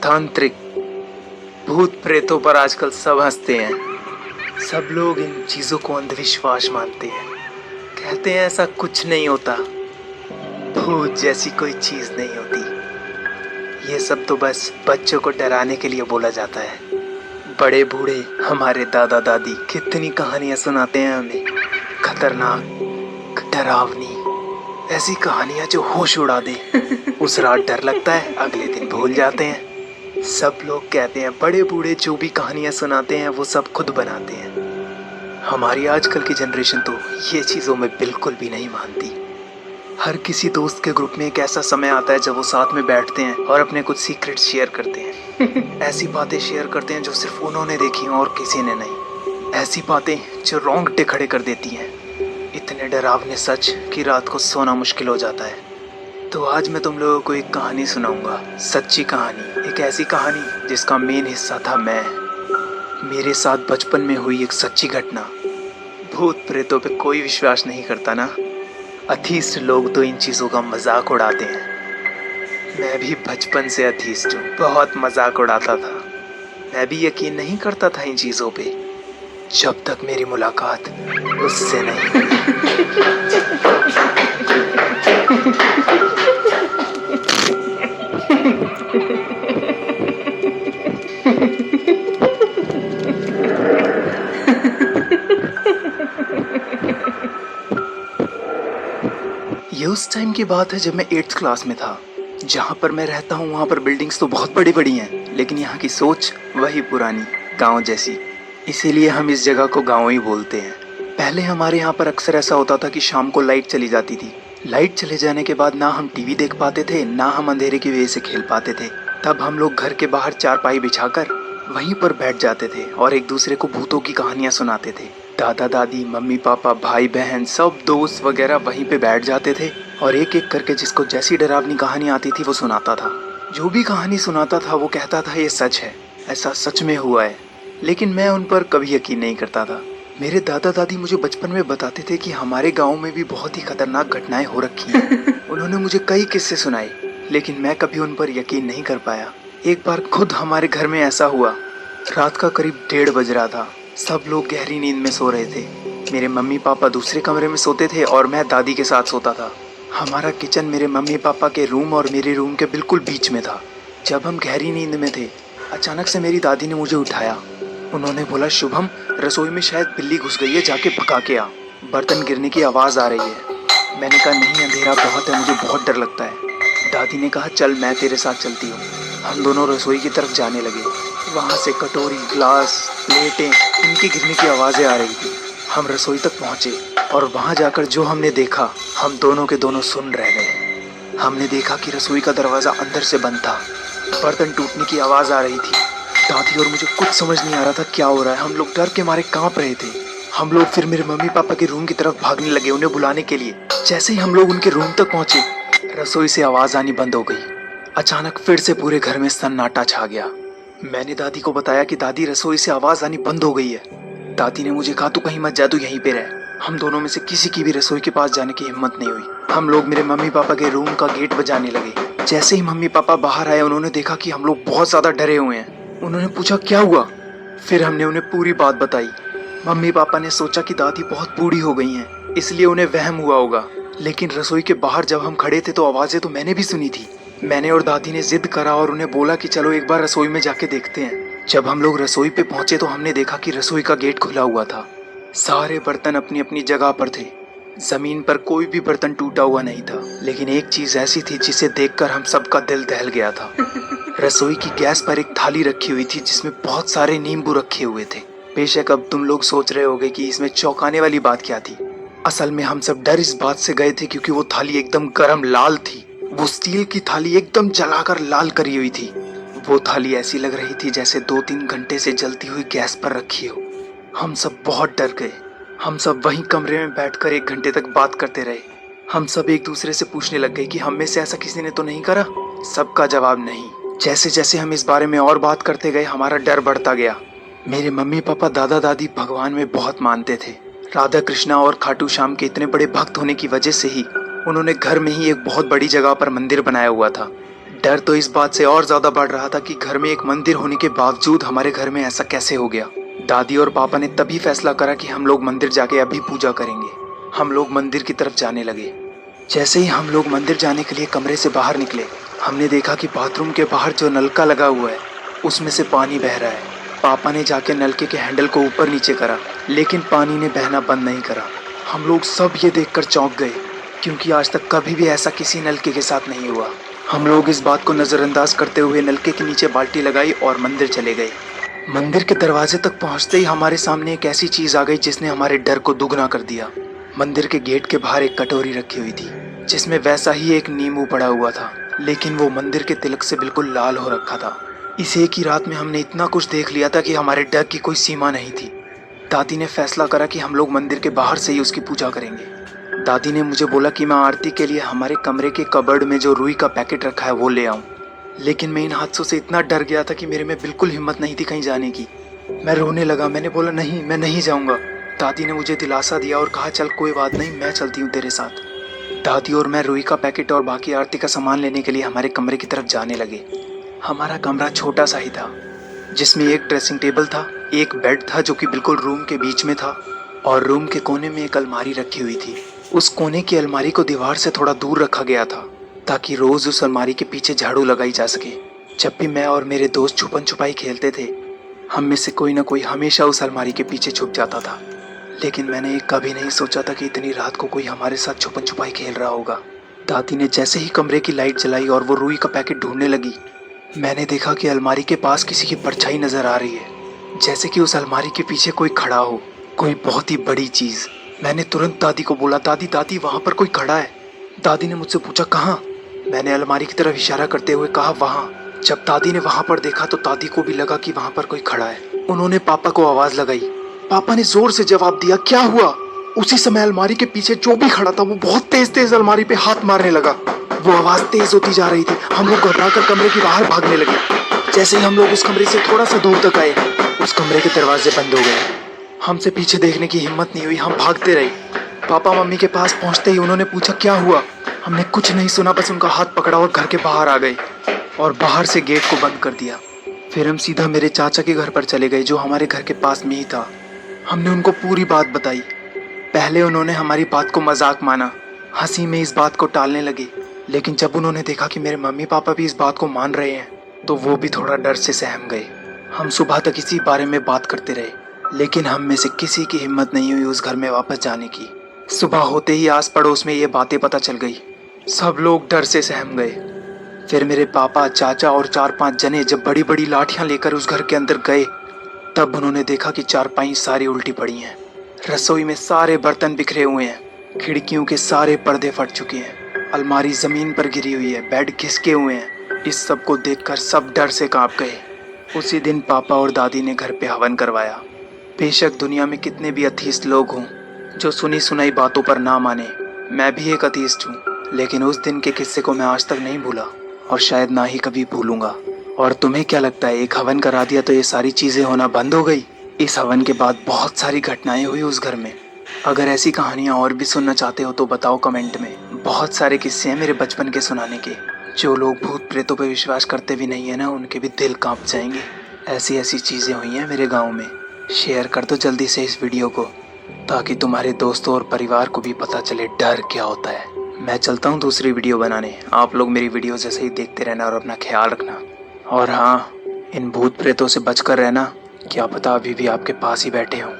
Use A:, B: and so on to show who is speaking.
A: तांत्रिक, भूत प्रेतों पर आजकल सब हंसते हैं। सब लोग इन चीजों को अंधविश्वास मानते हैं। कहते हैं ऐसा कुछ नहीं होता, भूत जैसी कोई चीज नहीं होती। ये सब तो बस बच्चों को डराने के लिए बोला जाता है। बड़े बूढ़े हमारे दादा दादी कितनी कहानियां सुनाते हैं हमें, खतरनाक, डरावनी, ऐसी कहानियां जो होश उड़ा दे। उस रात डर लगता है, अगले दिन भूल जाते हैं। सब लोग कहते हैं बड़े बूढ़े जो भी कहानियां सुनाते हैं वो सब खुद बनाते हैं। हमारी आजकल की जनरेशन तो ये चीज़ों में बिल्कुल भी नहीं मानती। हर किसी दोस्त के ग्रुप में एक ऐसा समय आता है जब वो साथ में बैठते हैं और अपने कुछ सीक्रेट शेयर करते हैं। ऐसी बातें शेयर करते हैं जो सिर्फ उन्होंने देखी हैं और किसी ने नहीं। ऐसी बातें जो रोंगटे खड़े कर देती हैं। इतने डरावने सच कि रात को सोना मुश्किल हो जाता है। तो आज मैं तुम लोगों को एक कहानी सुनाऊंगा, सच्ची कहानी। एक ऐसी कहानी जिसका मेन हिस्सा था मैं। मेरे साथ बचपन में हुई एक सच्ची घटना। भूत प्रेतों पे कोई विश्वास नहीं करता ना। अथीस्ट लोग तो इन चीज़ों का मजाक उड़ाते हैं। मैं भी बचपन से अथीस्ट हूँ, बहुत मजाक उड़ाता था। मैं भी यकीन नहीं करता था इन चीज़ों पे, जब तक मेरी मुलाकात उससे नहीं हुई। ये उस टाइम की बात है जब मैं 8th क्लास में था। जहाँ पर मैं रहता हूँ वहाँ पर बिल्डिंग्स तो बहुत बड़ी बड़ी हैं, लेकिन यहाँ की सोच वही पुरानी गांव जैसी। इसीलिए हम इस जगह को गांव ही बोलते हैं। पहले हमारे यहाँ पर अक्सर ऐसा होता था कि शाम को लाइट चली जाती थी। लाइट चले जाने के बाद ना हम टीवी देख पाते थे, ना हम अंधेरे की वजह से खेल पाते थे। तब हम लोग घर के बाहर चारपाई बिछाकर वहीं पर बैठ जाते थे और एक दूसरे को भूतों की कहानियां सुनाते थे। दादा दादी, मम्मी पापा, भाई बहन, सब दोस्त वगैरह वहीं पे बैठ जाते थे और एक एक करके जिसको जैसी डरावनी कहानी आती थी वो सुनाता था। जो भी कहानी सुनाता था वो कहता था ये सच है, ऐसा सच में हुआ है। लेकिन मैं उन पर कभी यकीन नहीं करता था। मेरे दादा दादी मुझे बचपन में बताते थे कि हमारे गांव में भी बहुत ही खतरनाक घटनाएं हो रखी हैं। उन्होंने मुझे कई किस्से सुनाए, लेकिन मैं कभी उन पर यकीन नहीं कर पाया। एक बार खुद हमारे घर में ऐसा हुआ। रात का करीब 1:30 बज रहा था। सब लोग गहरी नींद में सो रहे थे। मेरे मम्मी पापा दूसरे कमरे में सोते थे और मैं दादी के साथ सोता था। हमारा किचन मेरे मम्मी पापा के रूम और मेरे रूम के बिल्कुल बीच में था। जब हम गहरी नींद में थे, अचानक से मेरी दादी ने मुझे उठाया। उन्होंने बोला, शुभम, रसोई में शायद बिल्ली घुस गई है, जाके भगा के आ, बर्तन गिरने की आवाज़ आ रही है। मैंने कहा, नहीं, अंधेरा बहुत है, मुझे बहुत डर लगता है। दादी ने कहा, चल मैं तेरे साथ चलती हूँ। हम दोनों रसोई की तरफ जाने लगे। वहाँ से कटोरी, ग्लास, प्लेटें, इनकी गिरने की आवाज़ें आ रही थी। हम रसोई तक पहुँचे और वहाँ जाकर जो हमने देखा, हम दोनों के दोनों सुन रह गए। हमने देखा कि रसोई का दरवाज़ा अंदर से बंद था। बर्तन टूटने की आवाज़ आ रही थी। दादी और मुझे कुछ समझ नहीं आ रहा था क्या हो रहा है। हम लोग डर के मारे कांप रहे थे। हम लोग फिर मेरे मम्मी पापा के रूम की तरफ भागने लगे, उन्हें बुलाने के लिए। जैसे ही हम लोग उनके रूम तक पहुँचे, रसोई से आवाज़ आनी बंद हो गई। अचानक फिर से पूरे घर में सन्नाटा छा गया। मैंने दादी को बताया कि दादी, रसोई से आवाज़ आनी बंद हो गई है। दादी ने मुझे कहा, तू कहीं मत जा, तू यहीं पे रह। हम दोनों में से किसी की भी रसोई के पास जाने की हिम्मत नहीं हुई। हम लोग मेरे मम्मी पापा के रूम का गेट बजाने लगे। जैसे ही मम्मी पापा बाहर आए, उन्होंने देखा कि हम लोग बहुत ज़्यादा डरे हुए हैं। उन्होंने पूछा, क्या हुआ? फिर हमने उन्हें पूरी बात बताई। मम्मी पापा ने सोचा कि दादी बहुत बूढ़ी हो गई हैं, इसलिए उन्हें वहम हुआ होगा। लेकिन रसोई के बाहर जब हम खड़े थे तो आवाज़ें तो मैंने भी सुनी थी। मैंने और दादी ने जिद करा और उन्हें बोला कि चलो एक बार रसोई में जाके देखते हैं। जब हम लोग रसोई पे पहुंचे तो हमने देखा कि रसोई का गेट खुला हुआ था। सारे बर्तन अपनी अपनी जगह पर थे। जमीन पर कोई भी बर्तन टूटा हुआ नहीं था। लेकिन एक चीज ऐसी थी जिसे देखकर हम सबका दिल दहल गया था। रसोई की गैस पर एक थाली रखी हुई थी जिसमें बहुत सारे नींबू रखे हुए थे। बेशक अब तुम लोग सोच रहे होगे कि इसमें चौंकाने वाली बात क्या थी। असल में हम सब डर इस बात से गए थे क्योंकि वो थाली एकदम गरम लाल थी। वो स्टील की थाली एकदम जलाकर लाल करी हुई थी। वो थाली ऐसी लग रही थी जैसे 2-3 घंटे से जलती हुई गैस पर रखी हो। हम सब बहुत डर गए। हम सब वहीं कमरे में बैठकर 1 घंटे तक बात करते रहे। हम सब एक दूसरे से पूछने लग गए कि हम में से ऐसा किसी ने तो नहीं करा। सबका जवाब नहीं। जैसे जैसे हम इस बारे में और बात करते गए, हमारा डर बढ़ता गया। मेरे मम्मी पापा, दादा दादी भगवान में बहुत मानते थे। राधा कृष्णा और खाटू श्याम के इतने बड़े भक्त होने की वजह से ही उन्होंने घर में ही एक बहुत बड़ी जगह पर मंदिर बनाया हुआ था। डर तो इस बात से और ज्यादा बढ़ रहा था कि घर में एक मंदिर होने के बावजूद हमारे घर में ऐसा कैसे हो गया। दादी और पापा ने तभी फैसला करा कि हम लोग मंदिर जाके अभी पूजा करेंगे। हम लोग मंदिर की तरफ जाने लगे। जैसे ही हम लोग मंदिर जाने के लिए कमरे से बाहर निकले, हमने देखा कि बाथरूम के बाहर जो नलका लगा हुआ है उसमें से पानी बह रहा है। पापा ने जाके नलके के हैंडल को ऊपर नीचे करा, लेकिन पानी ने बहना बंद नहीं करा। हम लोग सब ये देखकर चौंक गए, क्योंकि आज तक कभी भी ऐसा किसी नलके के साथ नहीं हुआ। हम लोग इस बात को नज़रअंदाज करते हुए नलके के नीचे बाल्टी लगाई और मंदिर चले गए। मंदिर के दरवाजे तक पहुंचते ही हमारे सामने एक ऐसी चीज़ आ गई जिसने हमारे डर को दुगना कर दिया। मंदिर के गेट के बाहर एक कटोरी रखी हुई थी जिसमें वैसा ही एक नींबू पड़ा हुआ था, लेकिन वो मंदिर के तिलक से बिल्कुल लाल हो रखा था। इस एक ही रात में हमने इतना कुछ देख लिया था कि हमारे डर की कोई सीमा नहीं थी। दादी ने फैसला करा कि हम लोग मंदिर के बाहर से ही उसकी पूजा करेंगे। दादी ने मुझे बोला कि मैं आरती के लिए हमारे कमरे के कबर्ड में जो रुई का पैकेट रखा है वो ले आऊं, लेकिन मैं इन हादसों से इतना डर गया था कि मेरे में बिल्कुल हिम्मत नहीं थी कहीं जाने की। मैं रोने लगा। मैंने बोला नहीं, मैं नहीं जाऊंगा। दादी ने मुझे दिलासा दिया और कहा चल कोई बात नहीं, मैं चलती हूँ तेरे साथ। दादी और मैं रुई का पैकेट और बाकी आरती का सामान लेने के लिए हमारे कमरे की तरफ जाने लगे। हमारा कमरा छोटा सा ही था, जिसमें एक ड्रेसिंग टेबल था, एक बेड था जो कि बिल्कुल रूम के बीच में था, और रूम के कोने में एक अलमारी रखी हुई थी। उस कोने की अलमारी को दीवार से थोड़ा दूर रखा गया था ताकि रोज उस अलमारी के पीछे झाड़ू लगाई जा सके। जब भी मैं और मेरे दोस्त छुपन छुपाई खेलते थे, हम में से कोई ना कोई हमेशा उस अलमारी के पीछे छुप जाता था। लेकिन मैंने कभी नहीं सोचा था कि इतनी रात को कोई हमारे साथ छुपन छुपाई खेल रहा होगा। दादी ने जैसे ही कमरे की लाइट जलाई और वो रुई का पैकेट ढूंढने लगी, मैंने देखा कि अलमारी के पास किसी की परछाई नजर आ रही है, जैसे कि उस अलमारी के पीछे कोई खड़ा हो, कोई बहुत ही बड़ी चीज। मैंने तुरंत दादी को बोला, दादी दादी वहां पर कोई खड़ा है। दादी ने मुझसे पूछा कहाँ? मैंने अलमारी की तरफ इशारा करते हुए कहा वहां। जब दादी ने वहां पर देखा तो दादी को भी लगा कि वहां पर कोई खड़ा है। उन्होंने पापा को आवाज लगाई। पापा ने जोर से जवाब दिया, क्या हुआ? उसी समय अलमारी के पीछे जो भी खड़ा था वो बहुत तेज तेज अलमारी पे हाथ मारने लगा। वो आवाज तेज होती जा रही थी। हम लोग घबराकर कमरे के बाहर भागने लगे। जैसे ही हम लोग उस कमरे से थोड़ा सा दूर तक आए, उस कमरे के दरवाजे बंद हो गए। हमसे पीछे देखने की हिम्मत नहीं हुई, हम भागते रहे। पापा मम्मी के पास पहुंचते ही उन्होंने पूछा क्या हुआ? हमने कुछ नहीं सुना, बस उनका हाथ पकड़ा और घर के बाहर आ गए और बाहर से गेट को बंद कर दिया। फिर हम सीधा मेरे चाचा के घर पर चले गए जो हमारे घर के पास में ही था। हमने उनको पूरी बात बताई। पहले उन्होंने हमारी बात को मजाक माना, हंसी में इस बात को टालने लगे, लेकिन जब उन्होंने देखा कि मेरे मम्मी पापा भी इस बात को मान रहे हैं तो वो भी थोड़ा डर से सहम गए। हम सुबह तक इसी बारे में बात करते रहे, लेकिन हम में से किसी की हिम्मत नहीं हुई उस घर में वापस जाने की। सुबह होते ही आस पड़ोस में ये बातें पता चल गई। सब लोग डर से सहम गए। फिर मेरे पापा, चाचा और 4-5 जने जब बड़ी बड़ी लाठियां लेकर उस घर के अंदर गए, तब उन्होंने देखा कि चारपाई सारी उल्टी पड़ी हैं, रसोई में सारे बर्तन बिखरे हुए हैं, खिड़कियों के सारे पर्दे फट चुके हैं, अलमारी जमीन पर गिरी हुई है, बेड घिसके हुए हैं। इस सब को देखकर सब डर से कांप गए। उसी दिन पापा और दादी ने घर पे हवन करवाया। बेशक दुनिया में कितने भी अथीस्ट लोग हों जो सुनी सुनाई बातों पर ना माने, मैं भी एक अथीस्ट हूँ, लेकिन उस दिन के किस्से को मैं आज तक नहीं भूला और शायद ना ही कभी भूलूंगा। और तुम्हें क्या लगता है, एक हवन करा दिया तो ये सारी चीजें होना बंद हो गई? इस हवन के बाद बहुत सारी घटनाएं हुई उस घर में। अगर ऐसी कहानियां और भी सुनना चाहते हो तो बताओ कमेंट में। बहुत सारे किस्से हैं मेरे बचपन के सुनाने के। जो लोग भूत प्रेतों पर विश्वास करते भी नहीं है ना, उनके भी दिल कांप जाएंगे। ऐसी ऐसी चीजें हुई हैं मेरे गाँव में। शेयर कर दो जल्दी से इस वीडियो को, ताकि तुम्हारे दोस्तों और परिवार को भी पता चले डर क्या होता है। मैं चलता हूँ दूसरी वीडियो बनाने। आप लोग मेरी वीडियो जैसे ही देखते रहना और अपना ख्याल रखना। और हाँ, इन भूत प्रेतों से बचकर रहना, क्या पता अभी भी आपके पास ही बैठे हों।